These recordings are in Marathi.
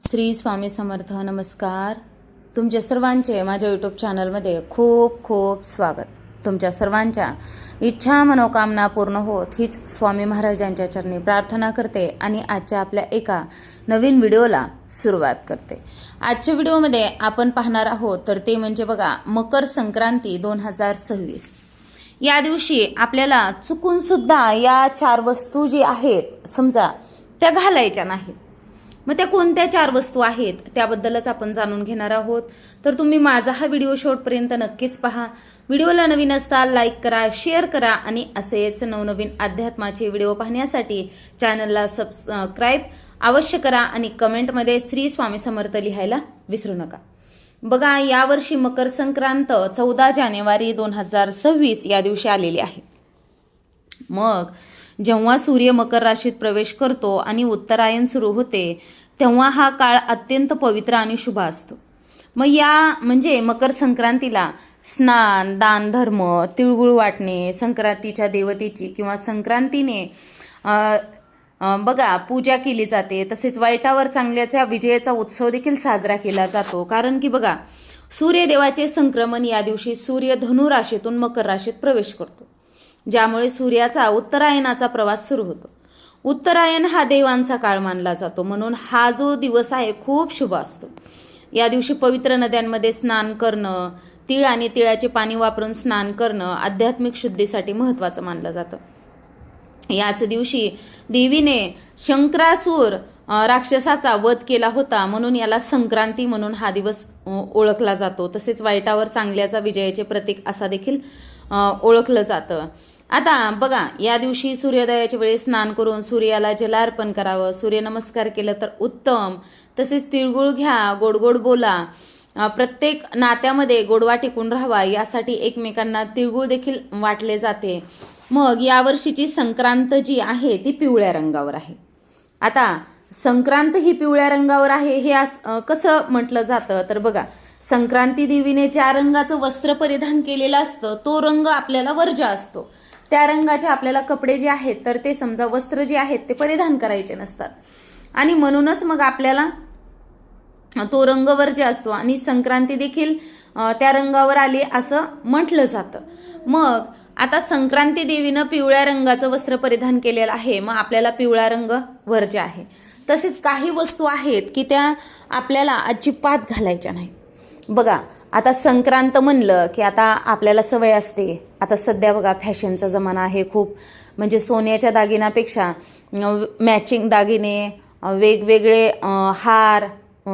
श्री स्वामी समर्थ. नमस्कार. तुमच्या सर्वांचे माझ्या यूट्यूब चॅनलमध्ये खूप खूप स्वागत. तुमच्या सर्वांच्या इच्छा मनोकामना पूर्ण होत हीच स्वामी महाराजांच्या चरणी प्रार्थना करते आणि आजच्या आपल्या एका नवीन व्हिडिओला सुरुवात करते. आजच्या व्हिडिओमध्ये आपण पाहणार आहोत तर ते म्हणजे बघा मकर संक्रांती 2026. या दिवशी आपल्याला चुकून सुद्धा या 4 वस्तू जी आहेत समजा त्या घालायच्या नाहीत. मग त्या कोणत्या 4 वस्तू आहेत त्याबद्दलच आपण जाणून घेणार आहोत. तर तुम्ही माझा हा व्हिडिओ शेवटपर्यंत नक्कीच पहा. व्हिडिओला नवीन असताल लाईक करा, शेअर करा आणि असेच नवनवीन अध्यात्माचे व्हिडिओ पाहण्यासाठी चॅनलला सबस्क्राईब अवश्य करा आणि कमेंटमध्ये श्री स्वामी समर्थ लिहायला विसरू नका. बघा यावर्षी मकर संक्रांत 14 जानेवारी 2026 या दिवशी आलेली आहे. मग जेव्हा सूर्य मकर राशीत प्रवेश करतो आणि उत्तरायण सुरू होते तेव्हा हा काळ अत्यंत पवित्र आणि शुभ असतो. मग या म्हणजे मकर संक्रांतीला स्नान, दान, धर्म, तिळगुळ वाटणे, संक्रांतीच्या देवतेची किंवा संक्रांतीने बघा पूजा केली जाते. तसेच वाईटावर चांगल्याच्या विजयाचा उत्सव देखील साजरा केला जातो. कारण की बघा सूर्यदेवाचे संक्रमण या दिवशी सूर्य धनु राशीतून मकर राशीत प्रवेश करतो, ज्यामुळे सूर्याचा उत्तरायणाचा प्रवास सुरू होतो. उत्तरायण हा देवांचा काळ मानला जातो, म्हणून हा जो दिवस आहे खूप शुभ असतो. या दिवशी पवित्र नद्यांमध्ये स्नान करणं, तीळ आणि तिळाचे पाणी वापरून स्नान करणं आध्यात्मिक शुद्धीसाठी महत्त्वाचं मानलं जातं. याच दिवशी देवीने शंकरासूर राक्षसाचा वध केला होता, म्हणून याला संक्रांती म्हणून हा दिवस ओळखला जातो. तसेच वाईटावर चांगल्याचा विजयाचे प्रतीक असा देखील ओळखलं जातं. आता बघा या दिवशी सूर्योदयाच्या वेळी स्नान करून सूर्याला जलार्पण करावं, सूर्यनमस्कार केलं तर उत्तम. तसेच तिळगुळ घ्या, गोड गोड बोला, प्रत्येक नात्यामध्ये गोडवा टिकून राहावा यासाठी एकमेकांना तिळगुळ देखील वाटले जाते. मग यावर्षीची संक्रांत जी आहे ती पिवळ्या रंगावर आहे. आता संक्रांत ही पिवळ्या रंगावर आहे हे कसं म्हटलं जातं तर बघा संक्रांती देवीने ज्या रंगाचं वस्त्र परिधान केलेलं असतं तो रंग आपल्याला वर्ज्य असतो. त्या रंगाचे आपल्याला कपडे जे आहेत तर ते समजा वस्त्र जे आहेत ते परिधान करायचे नसतात आणि म्हणूनच मग आपल्याला तो रंग वर्ज्य असतो आणि संक्रांती देखील त्या रंगावर आली असं म्हटलं जातं. मग आता संक्रांती देवीनं पिवळ्या रंगाचं वस्त्र परिधान केलेलं आहे, मग आपल्याला पिवळा रंग वर्ज्य आहे. तसेच काही वस्तू आहेत की त्या आपल्याला अजिबात घालायच्या नाही. बघा आता संक्रांत म्हणलं की आता आपल्याला सवय असते. आता सध्या बघा फॅशनचा जमाना आहे खूप, म्हणजे सोन्याच्या दागिन्यापेक्षा मॅचिंग दागिने, वेगवेगळे हार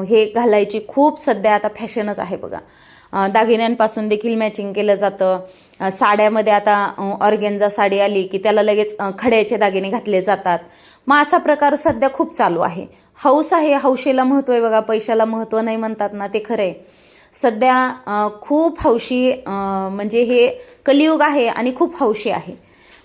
हे घालायची खूप सध्या आता फॅशनच आहे. बघा दागिन्यांपासून देखील मॅचिंग केलं जातं. साड्यामध्ये आता ऑर्गेन्झा साडी आली की त्याला लगेच खड्याचे दागिने घातले जातात. मग असा प्रकार सध्या खूप चालू आहे. हौस आहे, हौशेला महत्त्व आहे. बघा पैशाला महत्त्व नाही म्हणतात ना, ते खरं आहे. सध्या खूप हौशी म्हणजे हे कलियुग आहे आणि खूप हौशी आहे.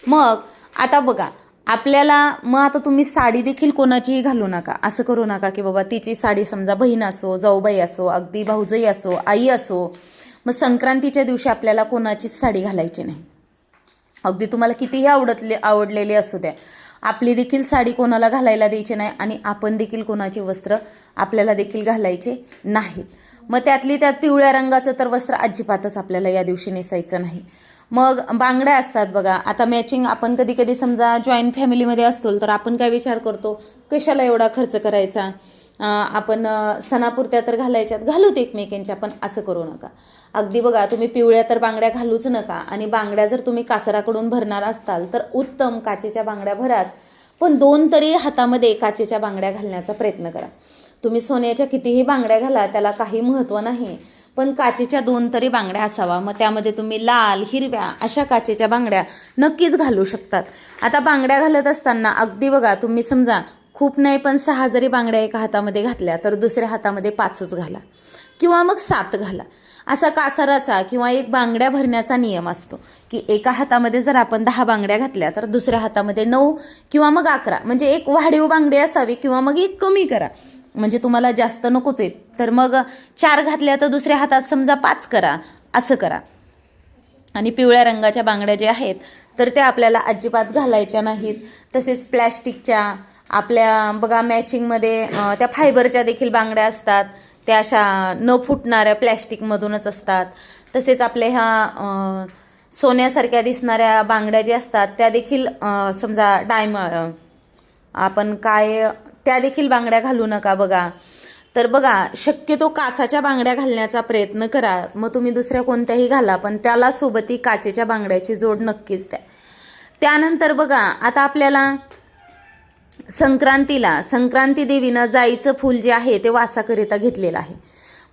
मग आता बघा आपल्याला मग आता तुम्ही साडी देखील कोणाचीही घालू नका. असं करू नका की बाबा तिची साडी समजा बहीण असो, जाऊबाई असो, अगदी भाऊजाई असो, आई असो, मग संक्रांतीच्या दिवशी आपल्याला कोणाचीच साडी घालायची नाही. अगदी तुम्हाला कितीही आवडलेली असू द्या, आपली देखील साडी कोणाला घालायला द्यायची नाही आणि आपण देखील कोणाचे वस्त्र आपल्याला देखील घालायचे नाहीत. मग त्यातली त्यात पिवळ्या रंगाचं तर वस्त्र अजिबातच आपल्याला या दिवशी नेसायचं नाही. मग बांगड्या असतात बघा, आता मॅचिंग आपण कधी कधी समजा जॉईंट फॅमिलीमध्ये असतो तर आपण काय विचार करतो कशाला एवढा खर्च करायचा, आपण सणापुरत्या तर घालायच्यात घालूत एकमेकांच्या, पण असं करू नका. अगदी बघा तुम्ही पिवळ्या तर बांगड्या घालूच नका आणि बांगड्या जर तुम्ही कासराकडून भरणार असताल तर उत्तम, काचेच्या बांगड्या भराच, पण 2 तरी हातामध्ये काचेच्या बांगड्या घालण्याचा प्रयत्न करा. तुम्ही सोन्याच्या कितीही बांगड्या घाला त्याला काही महत्त्व नाही, पण काचेच्या 2 तरी बांगड्या असावा. मग त्यामध्ये तुम्ही लाल, हिरव्या अशा काचेच्या बांगड्या नक्कीच घालू शकतात. आता बांगड्या घालत असताना अगदी बघा तुम्ही समजा खूप नाही पण 6 जरी बांगड्या एका हातामध्ये घातल्या तर दुसऱ्या हातामध्ये 5च घाला किंवा मग 7 घाला. असा कासाराचा किंवा एक बांगड्या भरण्याचा नियम असतो की एका हातामध्ये जर आपण 10 बांगड्या घातल्या तर दुसऱ्या हातामध्ये 9 किंवा मग 11, म्हणजे एक वाढीव बांगडी असावी किंवा मग एक कमी करा, म्हणजे तुम्हाला जास्त नकोच आहेत तर मग 4 घातल्या तर दुसऱ्या हातात समजा 5 करा, असं करा. आणि पिवळ्या रंगाच्या बांगड्या ज्या आहेत तर त्या आपल्याला अजिबात घालायच्या नाहीत. तसेच प्लॅस्टिकच्या आपल्या बघा मॅचिंगमध्ये त्या फायबरच्या देखील बांगड्या असतात, त्या अशा न फुटणाऱ्या प्लॅस्टिकमधूनच असतात. तसेच आपल्या ह्या सोन्यासारख्या दिसणाऱ्या बांगड्या ज्या असतात त्या देखील समजा आपण काय त्या देखील बांगड्या घालू नका बघा. तर बघा शक्यतो काचाच्या बांगड्या घालण्याचा प्रयत्न करा. मग तुम्ही दुसऱ्या कोणत्याही घाला, पण त्याला सोबती काचेच्या बांगड्याची जोड नक्कीच द्या. त्यानंतर बघा आता आपल्याला संक्रांती देवीनं जाईचं फूल जे आहे ते वासाकरिता घेतलेलं आहे.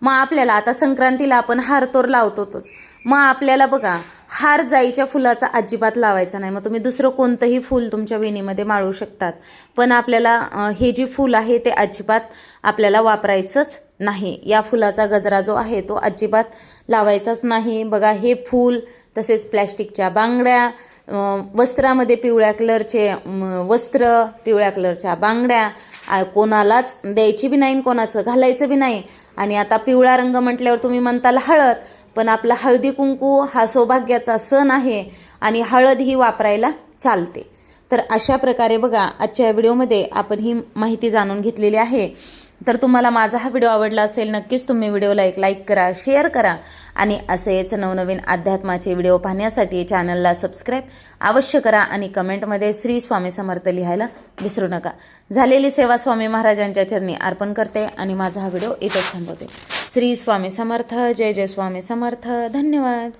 मग आपल्याला आता संक्रांतीला आपण हारतोर लावतोच. मग आपल्याला बघा हार जाईच्या फुलाचा अजिबात लावायचा नाही. मग तुम्ही दुसरं कोणतंही फूल तुमच्या वेणीमध्ये माळू शकतात, पण आपल्याला हे जे फूल आहे ते अजिबात आपल्याला वापरायचंच नाही. या फुलाचा गजरा जो आहे तो अजिबात लावायचाच नाही. बघा हे फूल, तसेच प्लॅस्टिकच्या बांगड्या, वस्त्रामध्ये पिवळ्या कलरचे वस्त्र, पिवळ्या कलरच्या बांगड्या कोणालाच द्यायची बी नाही, कोणाचं घालायचं बी नाही. आणि आता पिवळा रंग म्हटल्यावर तुम्ही म्हणताल हळद, पण आपला हळदी कुंकू हा सौभाग्याचा सण आहे आणि हळद ही वापरायला चालते. तर अशा प्रकारे बघा आजच्या व्हिडिओमध्ये आपण ही माहिती जाणून घेतलेली आहे. तर तुम्हाला माझा हा व्हिडिओ आवडला असेल, नक्कीच तुम्ही व्हिडिओला एक लाईक करा, शेअर करा आणि असेच नवनवीन अध्यात्माचे व्हिडिओ पाहण्यासाठी चॅनलला सबस्क्राईब अवश्य करा आणि कमेंटमध्ये श्री स्वामी समर्थ लिहायला विसरू नका. झालेली सेवा स्वामी महाराजांच्या चरणी अर्पण करते आणि माझा हा व्हिडिओ इथेच थांबवते. श्री स्वामी समर्थ. जय जय स्वामी समर्थ. धन्यवाद.